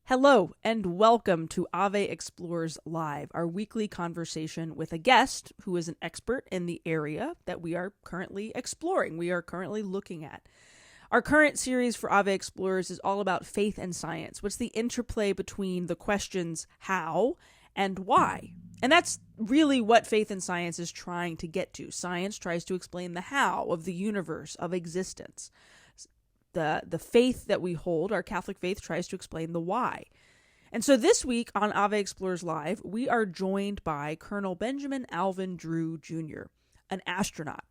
Hello and welcome to Ave Explores Live, our weekly conversation with a guest who is an expert in the area that we are currently exploring, we are currently looking at. Our current series for Ave Explorers is all about faith and science. What's the interplay between the questions how and why? And that's really what faith and science is trying to get to. Science tries to explain the how of the universe, of existence. The faith that we hold, our Catholic faith, tries to explain the why. And so this week on Ave Explores Live, we are joined by Colonel Benjamin Alvin Drew Jr., an astronaut.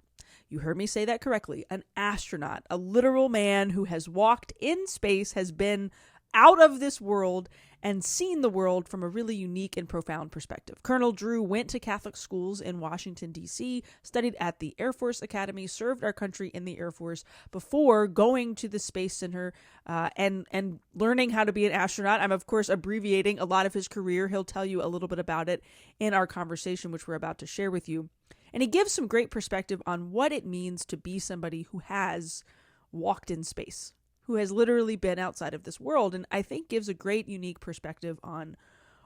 You heard me say that correctly, an astronaut, a literal man who has walked in space, has been out of this world and seen the world from a really unique and profound perspective. Colonel Drew went to Catholic schools in Washington, D.C., studied at the Air Force Academy, served our country in the Air Force before going to the Space Center and learning how to be an astronaut. I'm, of course, abbreviating a lot of his career. He'll tell you a little bit about it in our conversation, which we're about to share with you. And he gives some great perspective on what it means to be somebody who has walked in space, who has literally been outside of this world, and I think gives a great, unique perspective on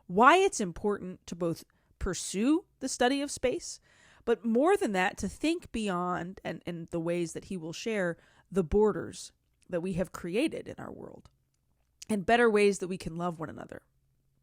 why it's important to both pursue the study of space, but more than that, to think beyond, and in the ways that he will share, the borders that we have created in our world, and better ways that we can love one another.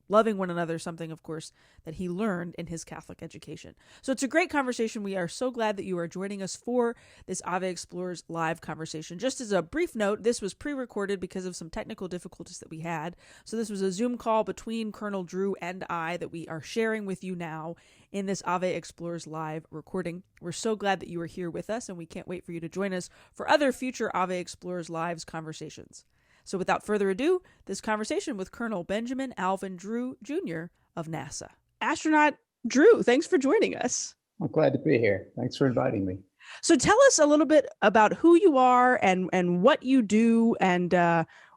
Loving one another, something, of course, that he learned in his Catholic education. So it's a great conversation. We are so glad that you are joining us for this Ave Explores Live conversation. Just as a brief note, this was pre-recorded because of some technical difficulties that we had. So this was a Zoom call between Colonel Drew and I that we are sharing with you now in this Ave Explores Live recording. We're so glad that you are here with us, and we can't wait for you to join us for other future Ave Explores Lives conversations. So without further ado, this conversation with Colonel Benjamin Alvin Drew Jr. of NASA. Astronaut Drew, thanks for joining us. I'm glad to be here. Thanks for inviting me. So tell us a little bit about who you are and what you do and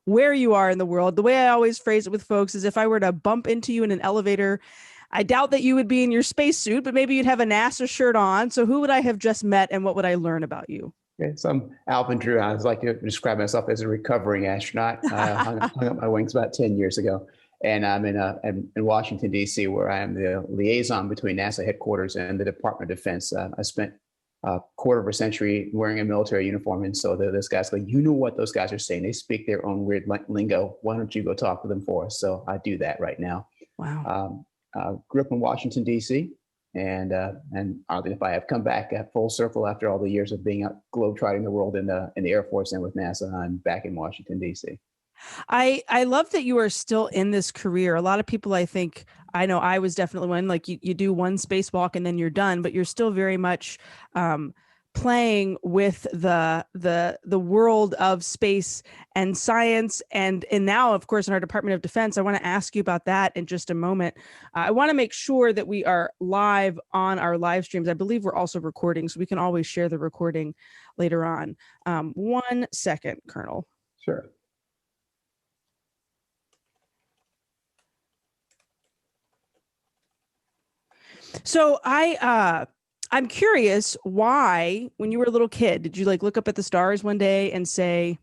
where you are in the world. The way I always phrase it with folks is if I were to bump into you in an elevator, I doubt that you would be in your spacesuit, but maybe you'd have a NASA shirt on. So who would I have just met and what would I learn about you? Okay, so I'm Alvin Drew. I like to describe myself as a recovering astronaut. I hung up my wings about 10 years ago. And I'm in Washington, D.C., where I am the liaison between NASA headquarters and the Department of Defense. I spent a quarter of a century wearing a military uniform. And so those guys go, you know what those guys are saying. They speak their own weird lingo. Why don't you go talk to them for us? So I do that right now. Wow. Grew up in Washington, D.C., and oddly enough, I have come back at full circle after all the years of being out globetrotting the world in the Air Force and with NASA. I'm back in Washington, D.C. I love that you are still in this career. A lot of people, I know I was definitely one, like you do one spacewalk and then you're done, but you're still very much playing with the world of space and science. And now, of course, in our Department of Defense, I want to ask you about that in just a moment. I want to make sure that we are live on our live streams. I believe we're also recording, so we can always share the recording later on. 1 second, Colonel. Sure. So I'm curious why, when you were a little kid, did you look up at the stars one day and say,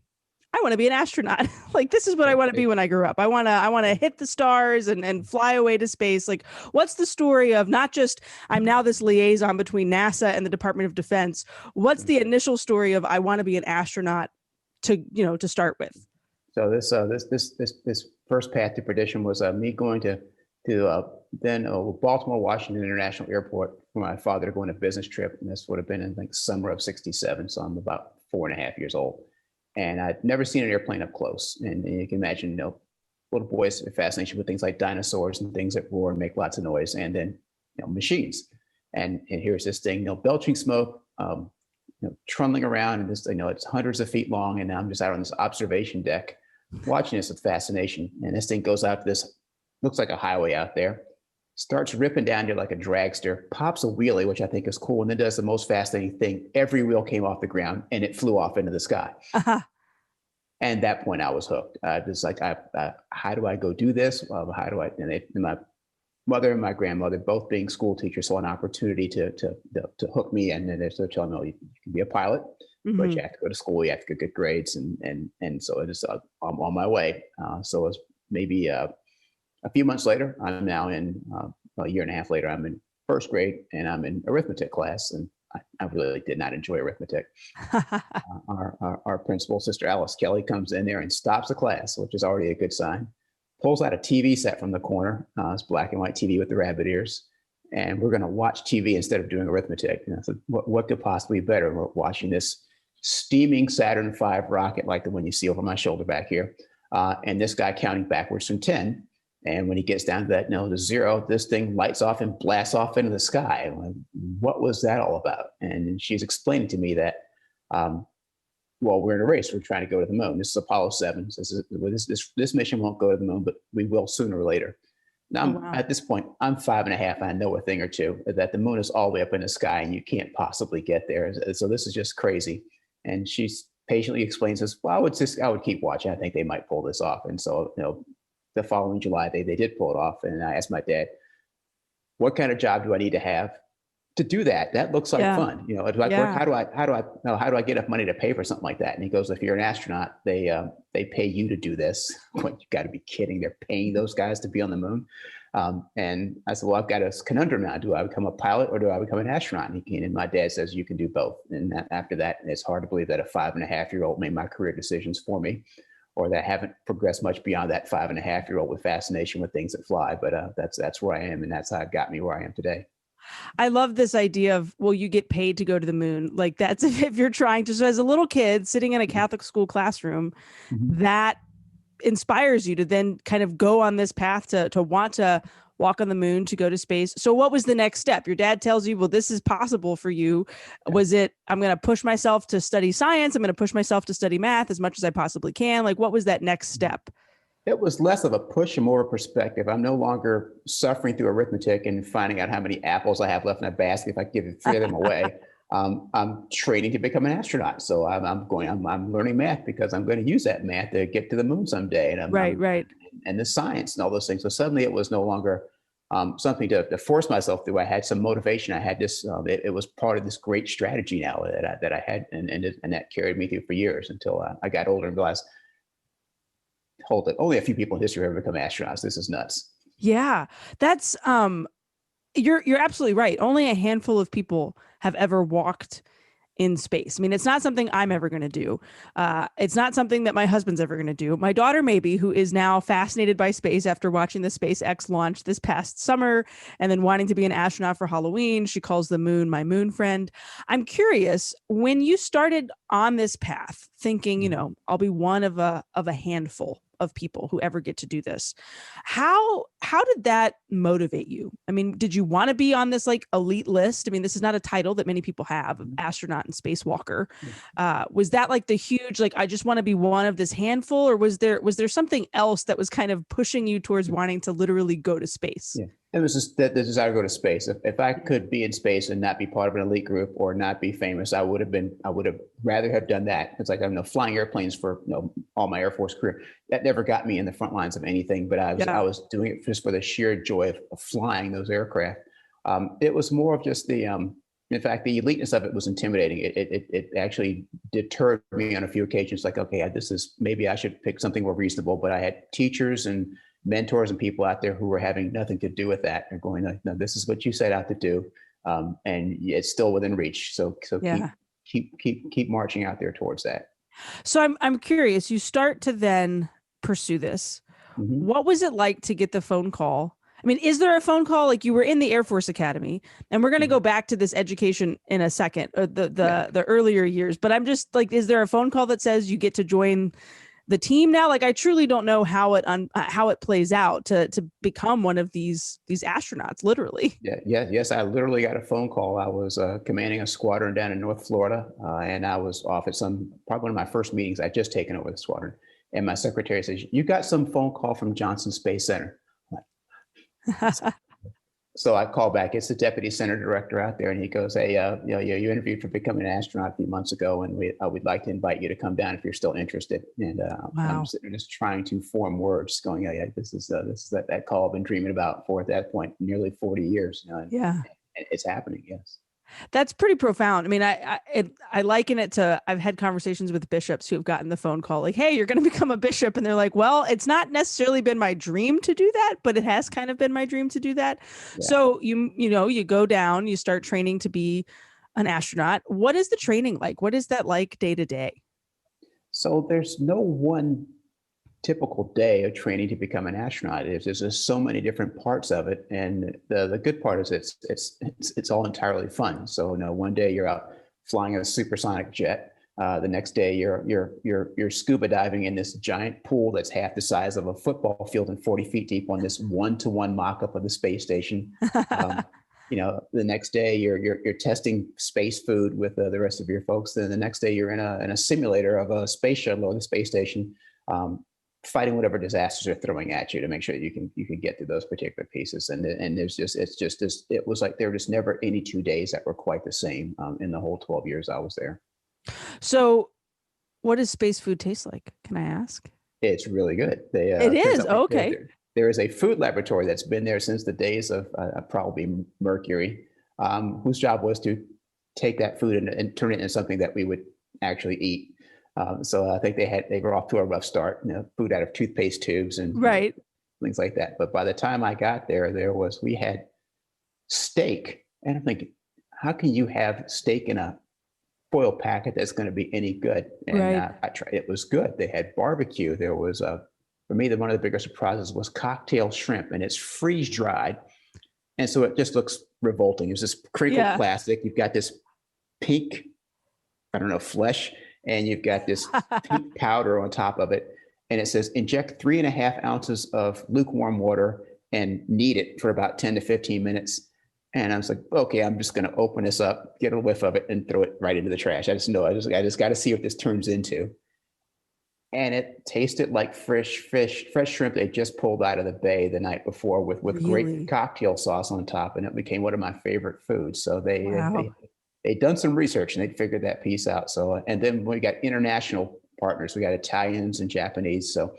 I want to be an astronaut? This is what I want to be when I grow up. I want to hit the stars and fly away to space. What's the story of not just I'm now this liaison between NASA and the Department of Defense? What's the initial story of I want to be an astronaut to start with? So this first path to perdition was me going to Baltimore Washington International Airport for my father to go on a business trip, and this would have been in summer of '67. So I'm about 4.5 years old, and I'd never seen an airplane up close. And you can imagine, little boys' fascination with things like dinosaurs and things that roar and make lots of noise, and then machines. And here's this thing, belching smoke, trundling around, and this, it's hundreds of feet long, and I'm just out on this observation deck, watching this with fascination. And this thing goes out to this, looks like a highway out there, starts ripping down there like a dragster, pops a wheelie, which I think is cool, and then does the most fascinating thing. Every wheel came off the ground and it flew off into the sky. Uh-huh. And at that point I was hooked. Just how do I go do this? How do I, and my mother and my grandmother, both being school teachers, saw an opportunity to hook me. And then they're sort of telling me, you can be a pilot, mm-hmm. but you have to go to school, you have to get good grades. And so it is, I'm on my way. So it was maybe a few months later, I'm now in a year and a half later, I'm in first grade and I'm in arithmetic class. And I really did not enjoy arithmetic. Our principal, Sister Alice Kelly, comes in there and stops the class, which is already a good sign. Pulls out a TV set from the corner. It's black and white TV with the rabbit ears. And we're going to watch TV instead of doing arithmetic. And I said, what could possibly be better? We're watching this steaming Saturn V rocket like the one you see over my shoulder back here. And this guy counting backwards from 10. And when he gets down to that, the 0, this thing lights off and blasts off into the sky. Like, what was that all about? And she's explaining to me that, well, we're in a race. We're trying to go to the moon. This is Apollo 7. So this mission won't go to the moon, but we will sooner or later. Now, at this point, I'm 5.5. I know a thing or two that the moon is all the way up in the sky and you can't possibly get there. So this is just crazy. And she patiently explains this. Well, I would keep watching. I think they might pull this off. And so, the following July, they did pull it off. And I asked my dad, what kind of job do I need to have to do that? That looks like fun. How do I get enough money to pay for something like that? And he goes, if you're an astronaut, they pay you to do this. You got to be kidding. They're paying those guys to be on the moon. And I said, well, I've got a conundrum now. Do I become a pilot or do I become an astronaut? And my dad says, you can do both. And after that, it's hard to believe that a 5.5-year-old made my career decisions for me, or that I haven't progressed much beyond that 5.5-year-old with fascination with things that fly. But that's where I am. And that's how it got me where I am today. I love this idea of, well, you get paid to go to the moon. Like that's if you're trying to, so as a little kid sitting in a Catholic school classroom, that inspires you to then kind of go on this path to want to walk on the moon, to go to space. So what was the next step? Your dad tells you, well, this is possible for you. Was it, I'm going to push myself to study science. I'm going to push myself to study math as much as I possibly can. Like, what was that next step? It was less of a push and more a perspective. I'm no longer suffering through arithmetic and finding out how many apples I have left in a basket if I give 3 of them away. I'm training to become an astronaut. So I'm learning math because I'm going to use that math to get to the moon someday. And right. And the science and all those things. So suddenly it was no longer something to force myself through. I had some motivation. I had this, it was part of this great strategy now that I had. And that carried me through for years until I got older and realized, hold it, only a few people in history have ever become astronauts. This is nuts. Yeah, that's you're absolutely right. Only a handful of people have ever walked in space. I mean, it's not something I'm ever going to do. It's not something that my husband's ever going to do. My daughter, maybe, who is now fascinated by space after watching the SpaceX launch this past summer and then wanting to be an astronaut for Halloween. She calls the moon my moon friend. I'm curious, when you started on this path, thinking, I'll be one of a handful of people who ever get to do this. How did that motivate you? I mean, did you want to be on this like elite list? I mean, this is not a title that many people have, astronaut and spacewalker. Was that like the huge, like, I just want to be one of this handful, or was there something else that was kind of pushing you towards wanting to literally go to space? Yeah. It was just the desire to go to space. If I could be in space and not be part of an elite group or not be famous, I would have rather have done that. It's like, flying airplanes for all my Air Force career. That never got me in the front lines of anything, but I was doing it just for the sheer joy of flying those aircraft. It was more of just in fact, the eliteness of it was intimidating. It actually deterred me on a few occasions. Like, okay, maybe I should pick something more reasonable, but I had teachers and mentors and people out there who were having nothing to do with that and going, no, this is what you set out to do. And it's still within reach. So keep marching out there towards that. So I'm curious, you start to then pursue this. What was it like to get the phone call? I mean, is there a phone call? Like, you were in the Air Force Academy, and we're going to go back to this education in a second, the earlier years, but I'm just like, is there a phone call that says you get to join the team now? Like, I truly don't know how it plays out to become one of these astronauts, literally. Yes. I literally got a phone call. I was commanding a squadron down in North Florida, and I was off at probably one of my first meetings. I'd just taken over the squadron, and my secretary says, "You got some phone call from Johnson Space Center." So I call back. It's the deputy center director out there, and he goes, "Hey, you interviewed for becoming an astronaut a few months ago, and we'd like to invite you to come down if you're still interested." And I'm sitting there just trying to form words, going, "Yeah, this is that call I've been dreaming about for at that point nearly 40 years." And it's happening. Yes. That's pretty profound. I mean, I liken it to, I've had conversations with bishops who have gotten the phone call like, "Hey, you're going to become a bishop," and they're like, "Well, it's not necessarily been my dream to do that, but it has kind of been my dream to do that." Yeah. So you go down, you start training to be an astronaut. What is the training like? What is that like day to day? So there's no one typical day of training to become an astronaut. There's just so many different parts of it, and the good part is it's all entirely fun. So one day you're out flying a supersonic jet. The next day you're scuba diving in this giant pool that's half the size of a football field and 40 feet deep on this one-to-one mock-up of the space station. Um, the next day you're testing space food with the rest of your folks. Then the next day you're in a simulator of a space shuttle or the space station. Fighting whatever disasters are throwing at you to make sure that you can get through those particular pieces. And there's just it was like there were just never any 2 days that were quite the same in the whole 12 years I was there. So, what does space food taste like? Can I ask? It's really good. They It turns is. out like Okay. there is a food laboratory that's been there since the days of probably Mercury, whose job was to take that food and turn it into something that we would actually eat. So I think they were off to a rough start. Food out of toothpaste tubes and Right. things like that. But by the time I got there, we had steak, and I'm thinking, how can you have steak in a foil packet that's going to be any good? And Right. I tried. It was good. They had barbecue. There was for me, one of the bigger surprises was cocktail shrimp, and it's freeze dried, and so it just looks revolting. It's this crinkled Yeah. plastic. You've got this pink, I don't know, flesh, and you've got this pink powder on top of it. And it says inject 3.5 ounces of lukewarm water and knead it for about 10 to 15 minutes. And I was like, okay, I'm just going to open this up, get a whiff of it, and throw it right into the trash. I just got to see what this turns into. And it tasted like fresh shrimp they just pulled out of the bay the night before with Really? great cocktail sauce on top, and it became one of my favorite foods. So Wow. they'd done some research and they'd figured that piece out. So and then we got international partners. We got Italians and Japanese. So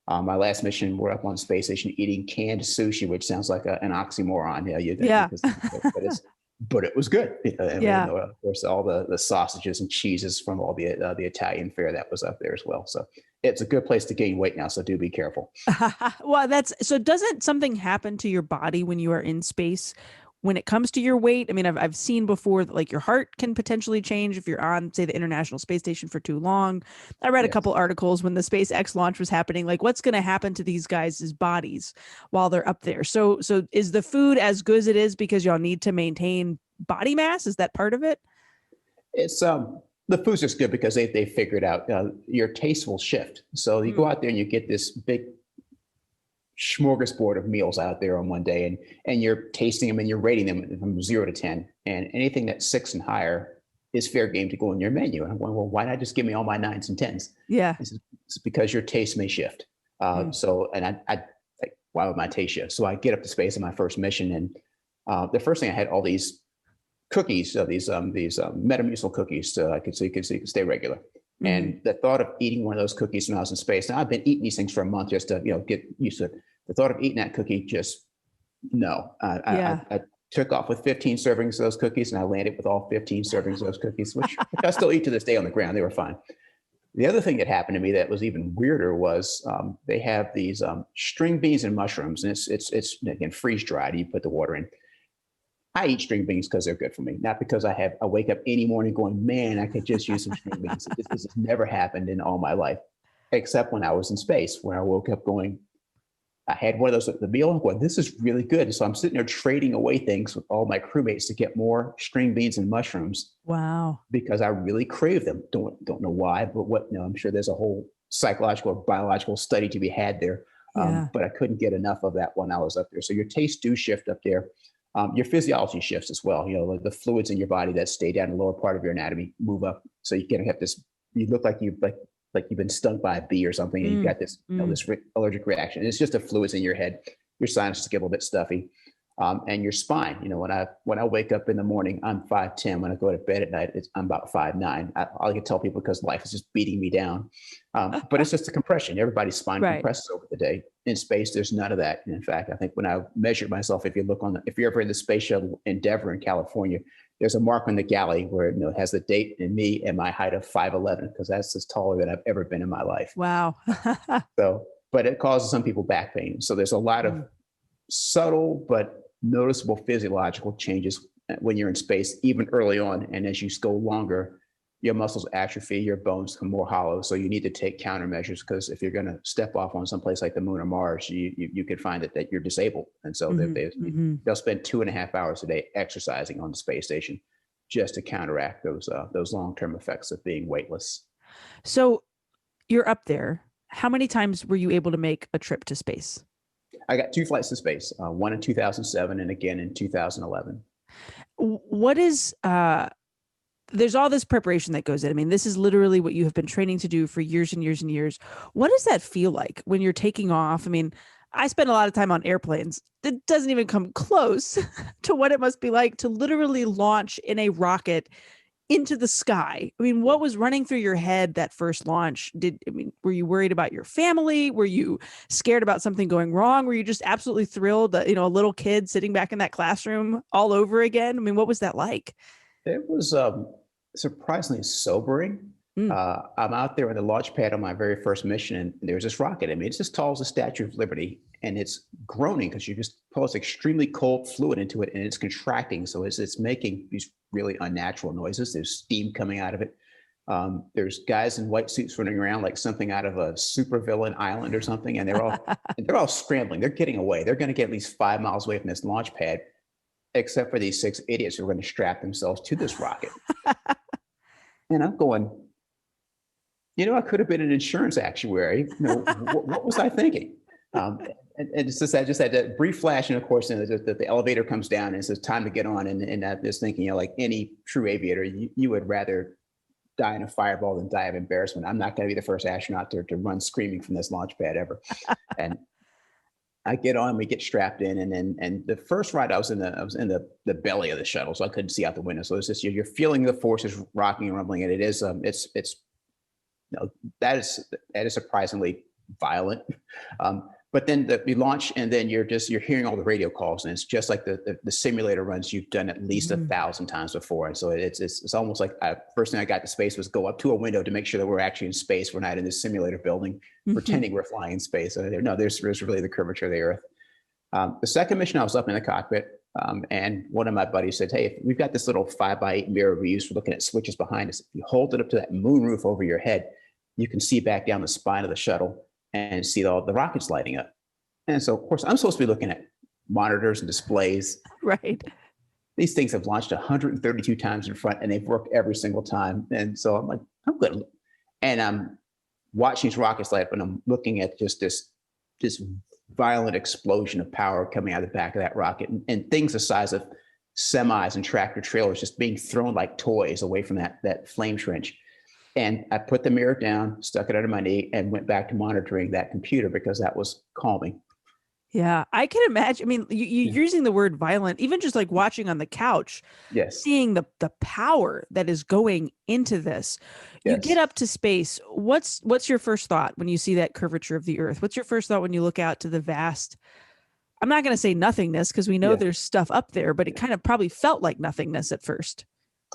my last mission, we're up on space station eating canned sushi, which sounds like an oxymoron. Yeah. But it was good. And, Yeah. of course, all the sausages and cheeses from all the Italian fare that was up there as well. So it's a good place to gain weight now. So do be careful. Well, so doesn't something happen to your body when you are in space when it comes to your weight? I mean, I've seen before that like your heart can potentially change if you're on, say, the International Space Station for too long. I read a Yes. couple articles when the SpaceX launch was happening, like what's going to happen to these guys' bodies while they're up there. So is the food as good as it is because y'all need to maintain body mass? Is that part of it? It's the food's just good because they figured out your taste will shift. So you go Mm. out there and you get this big smorgasbord of meals out there on one day, and you're tasting them and you're rating them from 0 to 10, and anything that's 6 and higher is fair game to go on your menu. And I'm going, well, why not just give me all my 9s and 10s? Yeah. It's because your taste may shift. Mm. So, and I like, why would my taste shift? So I get up to space on my first mission, and the first thing I had all these cookies, these Metamucil cookies, so you could stay regular. Mhm. And the thought of eating one of those cookies when I was in space, now I've been eating these things for a month just to get used to it. The thought of eating that cookie, just no. Yeah. I took off with 15 servings of those cookies, and I landed with all 15 servings of those cookies, which I still eat to this day on the ground. They were fine. The other thing that happened to me that was even weirder was they have these string beans and mushrooms, and it's again freeze dried. You put the water in. I eat string beans because they're good for me, not because I wake up any morning going, man, I could just use some string beans. This has never happened in all my life, except when I was in space, where I woke up going, I had one of those at the meal and going, this is really good. So I'm sitting there trading away things with all my crewmates to get more string beans and mushrooms Wow. because I really crave them. Don't know why, but I'm sure there's a whole psychological or biological study to be had there. Yeah. But I couldn't get enough of that when I was up there. So your tastes do shift up there. Your physiology shifts as well. The fluids in your body that stay down in the lower part of your anatomy move up. So you can have this. You look like you've been stung by a bee or something, and you've got this this allergic reaction. And it's just the fluids in your head. Your sinuses get a little bit stuffy. And your spine. When I wake up in the morning, I'm 5'10". When I go to bed at night, I'm about 5'9". I can tell people because life is just beating me down. But it's just a compression. Everybody's spine Right. compresses over the day. In space, there's none of that. And in fact, I think when I measured myself, if you're ever in the space shuttle Endeavour in California, there's a mark on the galley where it has the date and me and my height of 5'11", because that's as taller than I've ever been in my life. Wow. So, but it causes some people back pain. So there's a lot of subtle but noticeable physiological changes when you're in space, even early on. And as you go longer, your muscles atrophy, your bones become more hollow. So you need to take countermeasures, because if you're going to step off on someplace like the moon or Mars, you could find that you're disabled. And so they'll spend 2.5 hours a day exercising on the space station just to counteract those long-term effects of being weightless. So you're up there. How many times were you able to make a trip to space? I got 2 flights to space, one in 2007 and again in 2011. What is, there's all this preparation that goes in. I mean, this is literally what you have been training to do for years and years and years. What does that feel like when you're taking off? I mean, I spend a lot of time on airplanes. It doesn't even come close to what it must be like to literally launch in a rocket into the sky. I mean, what was running through your head that first launch? Were you worried about your family? Were you scared about something going wrong? Were you just absolutely thrilled that, a little kid sitting back in that classroom all over again? I mean, what was that like? It was surprisingly sobering. Mm. I'm out there on the launch pad on my very first mission, and there's this rocket. I mean, it's as tall as the Statue of Liberty, and it's groaning because you just pull this extremely cold fluid into it, and it's contracting. So it's making these really unnatural noises. There's steam coming out of it. There's guys in white suits running around like something out of a supervillain island or something, and they're all scrambling. They're getting away. They're going to get at least 5 miles away from this launch pad, except for these 6 idiots who are going to strap themselves to this rocket. And I'm going, I could have been an insurance actuary. What was I thinking? And it's just, I just had that brief flash, and of course, the elevator comes down and it says time to get on. And I'm just thinking, like any true aviator, you would rather die in a fireball than die of embarrassment. I'm not going to be the first astronaut to run screaming from this launch pad ever. And I get on, we get strapped in, and the first ride I was in the belly of the shuttle, so I couldn't see out the window. So it's just you're feeling the forces rocking and rumbling, and it is that is surprisingly violent. But then we launch, and then you're hearing all the radio calls, and it's just like the simulator runs you've done at least 1,000 times before. And so it's almost like first thing I got to space was go up to a window to make sure that we're actually in space. We're not in this simulator building pretending we're flying in space. No, there's really the curvature of the Earth. The second mission, I was up in the cockpit, and one of my buddies said, "Hey, we've got this little 5x8 mirror we use for looking at switches behind us. If you hold it up to that moon roof over your head, you can see back down the spine of the shuttle and see all the rockets lighting up." And so, of course, I'm supposed to be looking at monitors and displays. Right. These things have launched 132 times in front, and they've worked every single time. And so I'm like, I'm good. And I'm watching these rockets light up, and I'm looking at just this violent explosion of power coming out of the back of that rocket, and things the size of semis and tractor trailers just being thrown like toys away from that flame trench. And I put the mirror down, stuck it under my knee, and went back to monitoring that computer because that was calming. Yeah, I can imagine. I mean, you're using the word violent, even just like watching on the couch, Yes. seeing the power that is going into this. You Yes. get up to space. What's your first thought when you see that curvature of the Earth? What's your first thought when you look out to the vast, I'm not going to say nothingness because we know there's stuff up there, but it kind of probably felt like nothingness at first.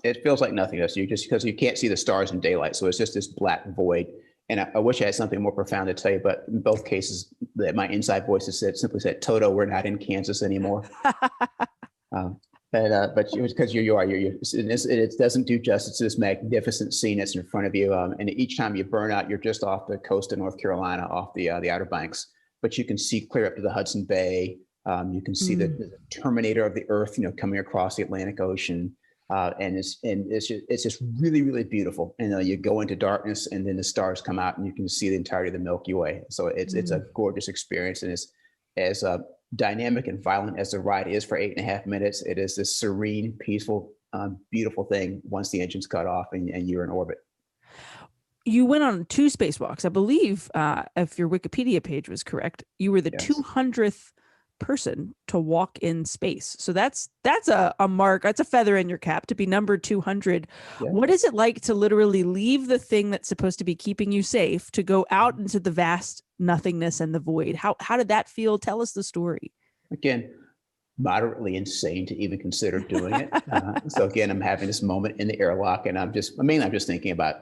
It feels like nothingness. You just, because you can't see the stars in daylight. So it's just this black void. And I wish I had something more profound to tell you, but in both cases, that my inside voices simply said, "Toto, we're not in Kansas anymore." But because it doesn't do justice to this magnificent scene that's in front of you. And each time you burn out, you're just off the coast of North Carolina, off the Outer Banks. But you can see clear up to the Hudson Bay. You can see the terminator of the Earth, coming across the Atlantic Ocean. And it's just really, really beautiful. And you go into darkness, and then the stars come out, and you can see the entirety of the Milky Way. So it's a gorgeous experience, and it's as dynamic and violent as the ride is for 8.5 minutes. It is this serene, peaceful, beautiful thing once the engine's cut off and you're in orbit. You went on 2 spacewalks, I believe. If your Wikipedia page was correct, you were the 200th person to walk in space. So that's a mark. That's a feather in your cap to be number 200. Yeah. What is it like to literally leave the thing that's supposed to be keeping you safe to go out into the vast nothingness and the void? How did that feel? Tell us the story. Again, moderately insane to even consider doing it. So again, I'm having this moment in the airlock, and I'm just thinking about,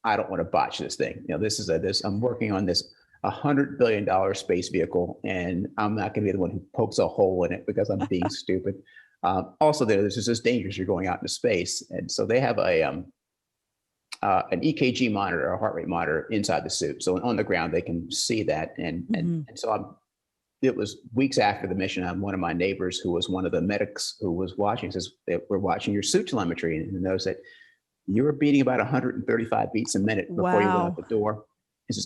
I don't want to botch this thing. I'm working on this $100 billion space vehicle, and I'm not going to be the one who pokes a hole in it because I'm being stupid. Also, this is just dangerous. You're going out into space, and so they have an EKG monitor, a heart rate monitor inside the suit. So on the ground, they can see that, and so it was weeks after the mission. One of my neighbors, who was one of the medics who was watching, says, "We're watching your suit telemetry, and knows that you were beating about 135 beats a minute before you went out the door.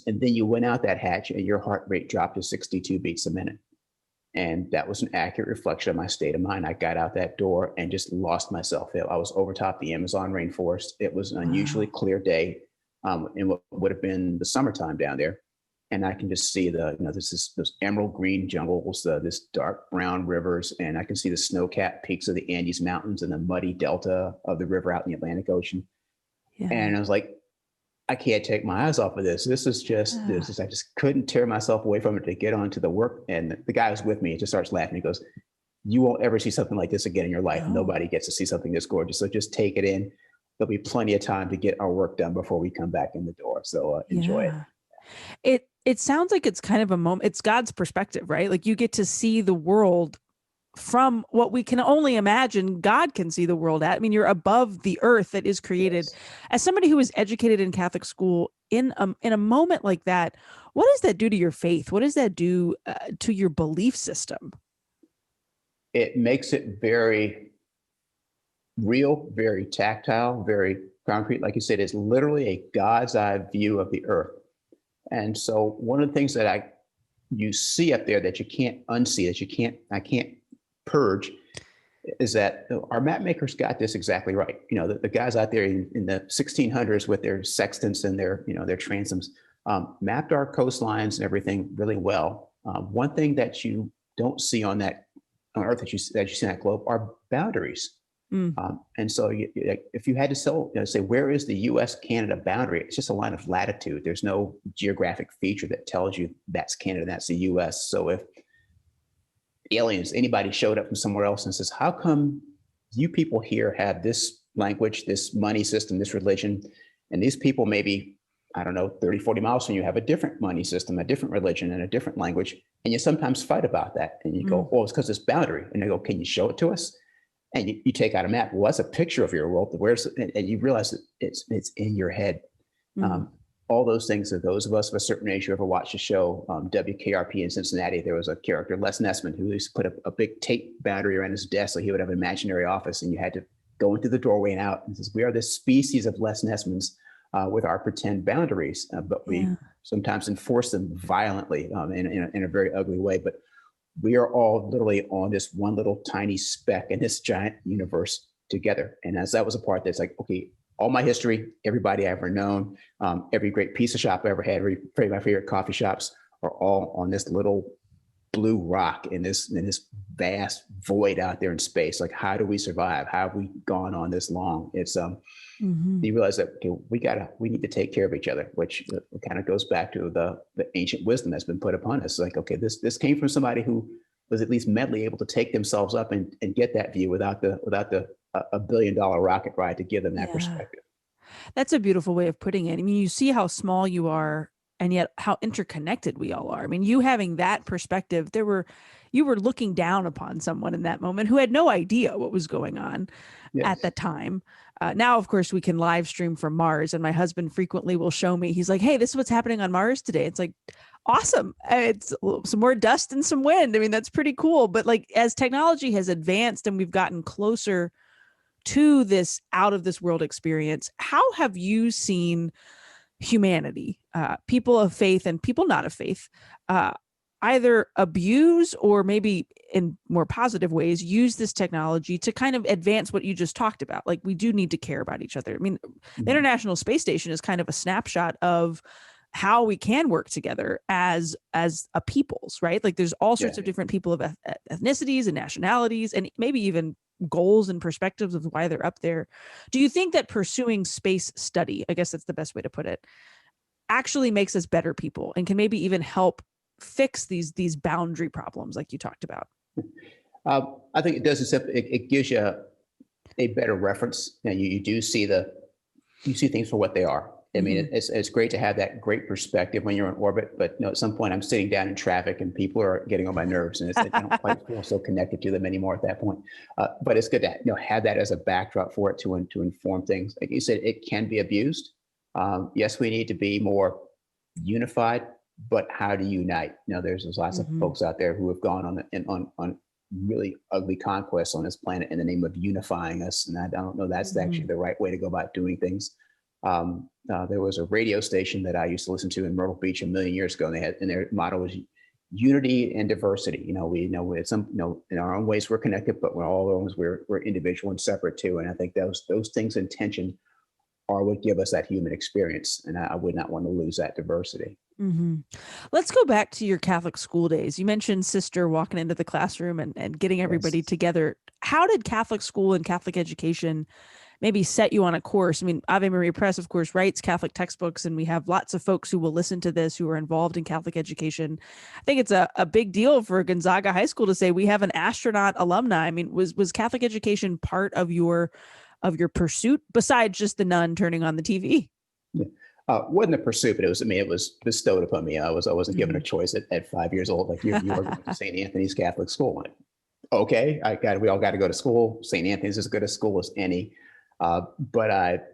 And then you went out that hatch and your heart rate dropped to 62 beats a minute." And that was an accurate reflection of my state of mind. I got out that door and just lost myself. I was over top the Amazon rainforest. It was an unusually clear day in what would have been the summertime down there. And I can just see those emerald green jungles, this dark brown rivers, and I can see the snow-capped peaks of the Andes Mountains and the muddy delta of the river out in the Atlantic Ocean. Yeah. And I was like, I can't take my eyes off of this. I just couldn't tear myself away from it to get on to the work. And the guy who's with me just starts laughing. He goes, "You won't ever see something like this again in your life. No. Nobody gets to see something this gorgeous. So just take it in. There'll be plenty of time to get our work done before we come back in the door. So enjoy it." It sounds like it's kind of a moment. It's God's perspective, right? Like you get to see the world from what we can only imagine God can see the world at. I mean, you're above the earth that is created. Yes. As somebody who was educated in Catholic school, in a moment like that, what does that do to your faith? What does that do to your belief system? It makes it very real, very tactile, very concrete. Like you said, it's literally a God's eye view of the earth. And so one of the things that you see up there that you can't unsee, I can't purge, is that our map makers got this exactly right. The guys out there in the 1600s with their sextants and their transoms mapped our coastlines and everything really well. One thing that you don't see on Earth that you see on that globe are boundaries. And so if you had to say, where is the US-Canada boundary? It's just a line of latitude. There's no geographic feature that tells you that's Canada, that's the US. So if aliens, anybody showed up from somewhere else and says, "How come you people here have this language, this money system, this religion, and these people maybe, I don't know, 30, 40 miles from you have a different money system, a different religion, and a different language," and you sometimes fight about that. And you go, "Well, it's because it's boundary." And they go, "Can you show it to us?" And you take out a map. Well, that's a picture of your world. And you realize that it's in your head. All those things are those of us of a certain age who ever watched the show WKRP in Cincinnati. There was a character, Les Nessman, who used to put a big tape boundary around his desk, so he would have an imaginary office, and you had to go into the doorway and out. And says, "We are this species of Les Nessmans with our pretend boundaries, but we sometimes enforce them violently in a very ugly way. But we are all literally on this one little tiny speck in this giant universe together." And as that was a part that's like, okay, all my history, everybody I've ever known, every great pizza shop I ever had, my favorite coffee shops are all on this little blue rock in this vast void out there in space. Like, how do we survive? How have we gone on this long? It's you realize that, okay, we need to take care of each other, which kind of goes back to the ancient wisdom that's been put upon us. Like, okay, this came from somebody who was at least mentally able to take themselves up and get that view without the $1 billion rocket ride to give them that perspective. That's a beautiful way of putting it. I mean, you see how small you are and yet how interconnected we all are. I mean, you having that perspective, you were looking down upon someone in that moment who had no idea what was going on at the time. Now, of course, we can live stream from Mars, and my husband frequently will show me. He's like, "Hey, this is what's happening on Mars today." It's like, awesome. It's some more dust and some wind. I mean, that's pretty cool. But like, as technology has advanced and we've gotten closer to this out of this world experience, how have you seen humanity, people of faith and people not of faith, either abuse or maybe in more positive ways use this technology to kind of advance what you just talked about? Like, we do need to care about each other. I mean, the International Space Station is kind of a snapshot of how we can work together as a peoples, right? Like there's all sorts Yeah. of different people of ethnicities and nationalities, and maybe even goals and perspectives of why they're up there. Do you think that pursuing space study, I guess that's the best way to put it, actually makes us better people and can maybe even help fix these boundary problems like you talked about? I think it does, except it gives you a better reference. You know, you do see you see things for what they are. I mean, Mhm. it's great to have that great perspective when you're in orbit, but at some point I'm sitting down in traffic and people are getting on my nerves, and I don't quite feel so connected to them anymore at that point. But it's good to have that as a backdrop for it to inform things. Like you said, it can be abused. Yes, we need to be more unified, but how to unite? There's lots of Mhm. folks out there who have gone on really ugly conquests on this planet in the name of unifying us, and I don't know that's actually Mhm. the right way to go about doing things. There was a radio station that I used to listen to in Myrtle Beach a million years ago, and their motto was unity and diversity. We know it's in our own ways we're connected, but we're all our own, we're individual and separate too. And I think those things in tension are what give us that human experience. And I would not want to lose that diversity. Mhm. Let's go back to your Catholic school days. You mentioned sister walking into the classroom and getting everybody Yes. together. How did Catholic school and Catholic education maybe set you on a course? I mean, Ave Maria Press, of course, writes Catholic textbooks, and we have lots of folks who will listen to this who are involved in Catholic education. I think it's a big deal for Gonzaga High School to say we have an astronaut alumni. I mean, was Catholic education part of your pursuit besides just the nun turning on the TV? Yeah. Wasn't a pursuit, but it was bestowed upon me. I wasn't given a Mhm. choice at 5 years old. Like you are going to St. Anthony's Catholic School. Like, okay, we all got to go to school. St. Anthony's is as good a school as any. But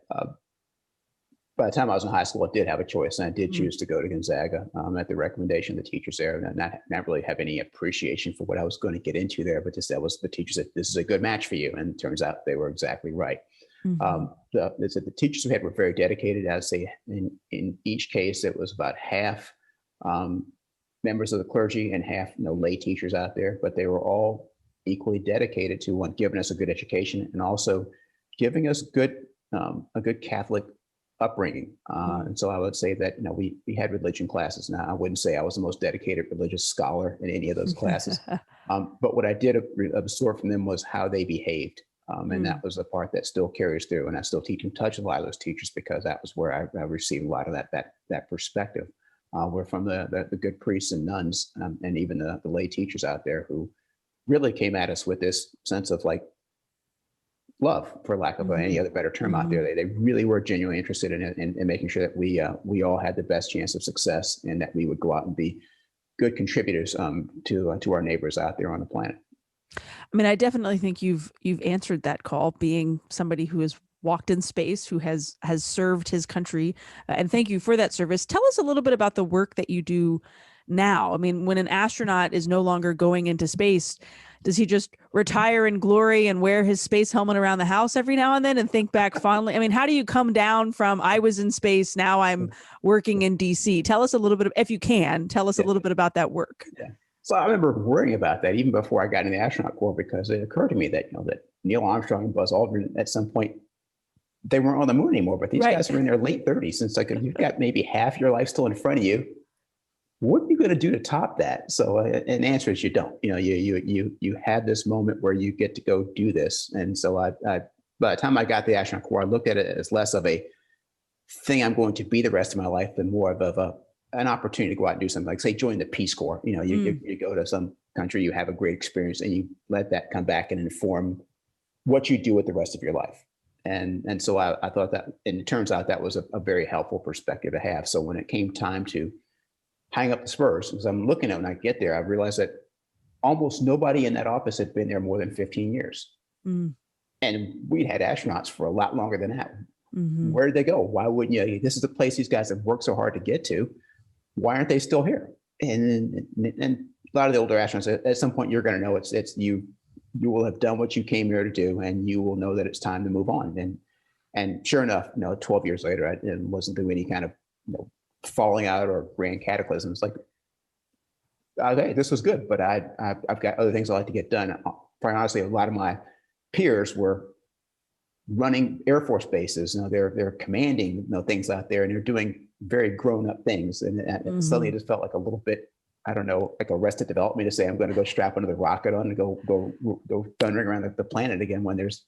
by the time I was in high school, I did have a choice, and I did Mm. choose to go to Gonzaga at the recommendation of the teachers there, and not really have any appreciation for what I was going to get into there, but just that was the teachers said this is a good match for you, and it turns out they were exactly right. Mhm. The teachers we had were very dedicated. I'd say in each case, it was about half um, members of the clergy and half lay teachers out there, but they were all equally dedicated to one, giving us a good education and also giving us a good Catholic upbringing. Mm. And so I would say that we had religion classes. Now I wouldn't say I was the most dedicated religious scholar in any of those classes, but what I did absorb from them was how they behaved. And that Mm. was the part that still carries through. And I still teach and touch a lot of those teachers because that was where I received a lot of that perspective. We're from the good priests and nuns and even the lay teachers out there who really came at us with this sense of like love, for lack of any Mhm. other better term out there. Mhm. They really were genuinely interested in it and making sure that we all had the best chance of success and that we would go out and be good contributors to our neighbors out there on the planet. I mean, I definitely think you've answered that call, being somebody who has walked in space, who has served his country, and thank you for that service. Tell us a little bit about the work that you do now. I mean, when an astronaut is no longer going into space, does he just retire in glory and wear his space helmet around the house every now and then and think back fondly? I mean, how do you come down from I was in space, now I'm working in DC? Tell us a little bit, if you can, tell us a Yeah. little bit about that work. Yeah. So I remember worrying about that even before I got in the astronaut corps because it occurred to me that that Neil Armstrong and Buzz Aldrin at some point they weren't on the moon anymore, but these Right. guys are in their late 30s. And it's like if you've got maybe half your life still in front of you, what are you going to do to top that? So, and the answer is you don't. You had this moment where you get to go do this, and so I by the time I got the astronaut corps, I looked at it as less of a thing I'm going to be the rest of my life, and more of an opportunity to go out and do something like say join the Peace Corps. Mm. You go to some country, you have a great experience, and you let that come back and inform what you do with the rest of your life. And so I thought that, and it turns out that was a very helpful perspective to have. So when it came time to hang up the spurs, as I'm looking at when I get there, I realized that almost nobody in that office had been there more than 15 years. Mm. And we'd had astronauts for a lot longer than that. Mhm. Where did they go? Why wouldn't you? This is the place these guys have worked so hard to get to. Why aren't they still here? And a lot of the older astronauts, at some point, you're going to know it's you. You will have done what you came here to do, and you will know that it's time to move on. And sure enough, 12 years later, I wasn't through any kind of falling out or grand cataclysms. Like, okay, this was good, but I've got other things I like to get done. Quite honestly, a lot of my peers were running Air Force bases. They're commanding things out there, and they're doing very grown up things. And suddenly it just felt like a little bit, I don't know, like Arrested Development to say, I'm going to go strap another rocket on and go thundering around the planet again when there's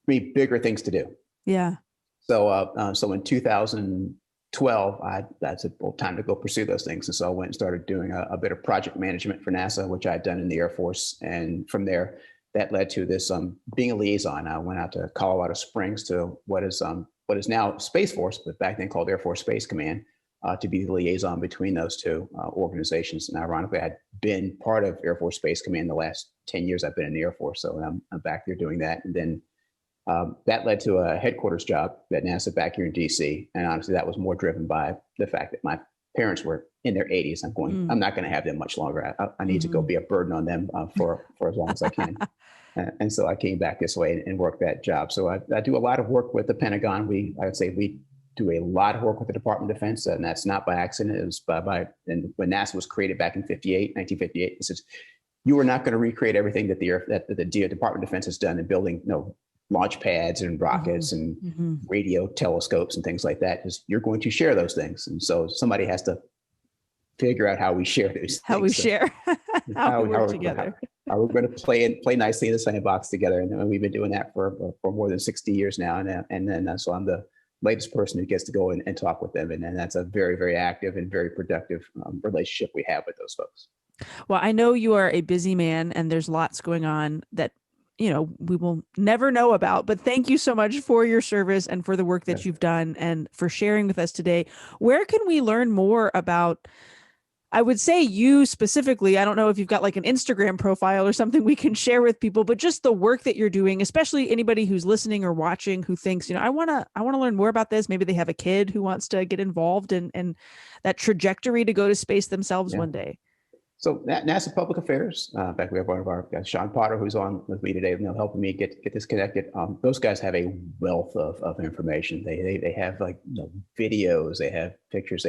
bigger things to do. Yeah. So in 2012, I said, well, time to go pursue those things. And so I went and started doing a bit of project management for NASA, which I had done in the Air Force. And from there, that led to this being a liaison. I went out to Colorado Springs to what is now Space Force, but back then called Air Force Space Command, to be the liaison between those two organizations. And ironically, I'd been part of Air Force Space Command the last 10 years I've been in the Air Force. So I'm back there doing that. And then that led to a headquarters job at NASA back here in DC. And honestly, that was more driven by the fact that my parents were in their 80s. I'm not going to have them much longer. I need to go be a burden on them for as long as I can. And so I came back this way and worked that job. So I do a lot of work with the Pentagon. I would say we do a lot of work with the Department of Defense, and that's not by accident. It was and when NASA was created back in 1958, it says, you are not going to recreate everything that the Department of Defense has done in building, launch pads and rockets and radio telescopes and things like that. You're going to share those things. And so somebody has to figure out how we share those things. How we share, how we work together. How we're going to play nicely in the sandbox together. And we've been doing that for more than 60 years now. And then so I'm the latest person who gets to go and talk with them. And that's a very, very active and very productive relationship we have with those folks. Well, I know you are a busy man and there's lots going on that, we will never know about, but thank you so much for your service and for the work that you've done and for sharing with us today. Where can we learn more about, I would say you specifically? I don't know if you've got like an Instagram profile or something we can share with people, but just the work that you're doing, especially anybody who's listening or watching who thinks, I want to learn more about this. Maybe they have a kid who wants to get involved in that trajectory to go to space themselves one day. So NASA Public Affairs, in fact, we have one of our guys, Sean Potter, who's on with me today, helping me get this connected. Those guys have a wealth of information. They have videos, they have pictures,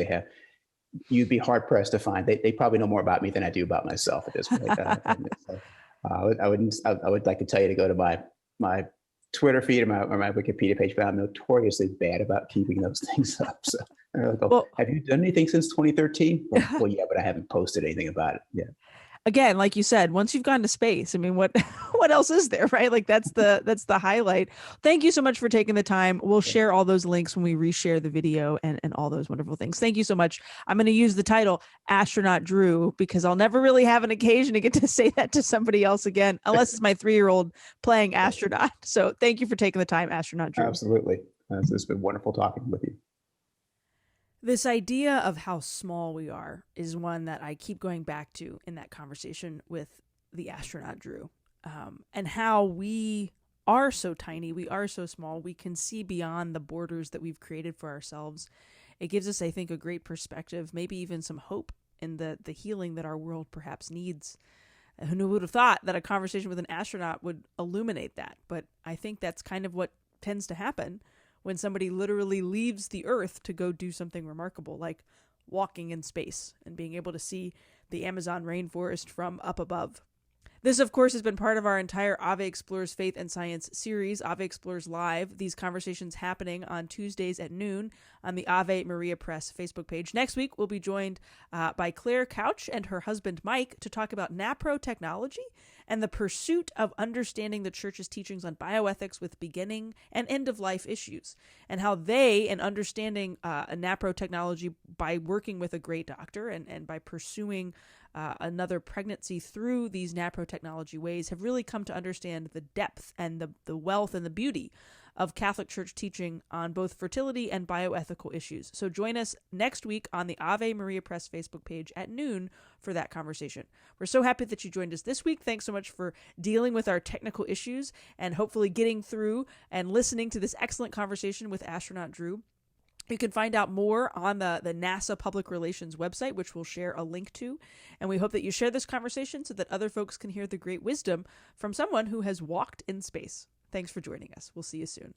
you'd be hard pressed to find. They probably know more about me than I do about myself at this point. I would like to tell you to go to my Twitter feed or my Wikipedia page, but I'm notoriously bad about keeping those things up. So have you done anything since 2013? Well, yeah, but I haven't posted anything about it. Yeah. Again, like you said, once you've gone to space, I mean, what else is there, right? Like that's the highlight. Thank you so much for taking the time. We'll share all those links when we reshare the video and all those wonderful things. Thank you so much. I'm going to use the title Astronaut Drew because I'll never really have an occasion to get to say that to somebody else again, unless it's my 3-year-old playing astronaut. So thank you for taking the time, Astronaut Drew. Absolutely. It's been wonderful talking with you. This idea of how small we are is one that I keep going back to in that conversation with the astronaut Drew, and how we are so tiny, we are so small, we can see beyond the borders that we've created for ourselves. It gives us, I think, a great perspective, maybe even some hope in the healing that our world perhaps needs. Who would have thought that a conversation with an astronaut would illuminate that? But I think that's kind of what tends to happen when somebody literally leaves the Earth to go do something remarkable, like walking in space and being able to see the Amazon rainforest from up above. This, of course, has been part of our entire Ave Explores Faith and Science series, Ave Explores Live. These conversations happening on Tuesdays at noon on the Ave Maria Press Facebook page. Next week, we'll be joined by Claire Couch and her husband, Mike, to talk about NAPRO technology and the pursuit of understanding the church's teachings on bioethics with beginning and end-of-life issues, and how they, in understanding a NAPRO technology by working with a great doctor and by pursuing another pregnancy through these NAPRO technology ways, have really come to understand the depth and the wealth and the beauty of Catholic Church teaching on both fertility and bioethical issues. So join us next week on the Ave Maria Press Facebook page at noon for that conversation. We're so happy that you joined us this week. Thanks so much for dealing with our technical issues and hopefully getting through and listening to this excellent conversation with Astronaut Drew. You can find out more on the NASA Public Relations website, which we'll share a link to. And we hope that you share this conversation so that other folks can hear the great wisdom from someone who has walked in space. Thanks for joining us. We'll see you soon.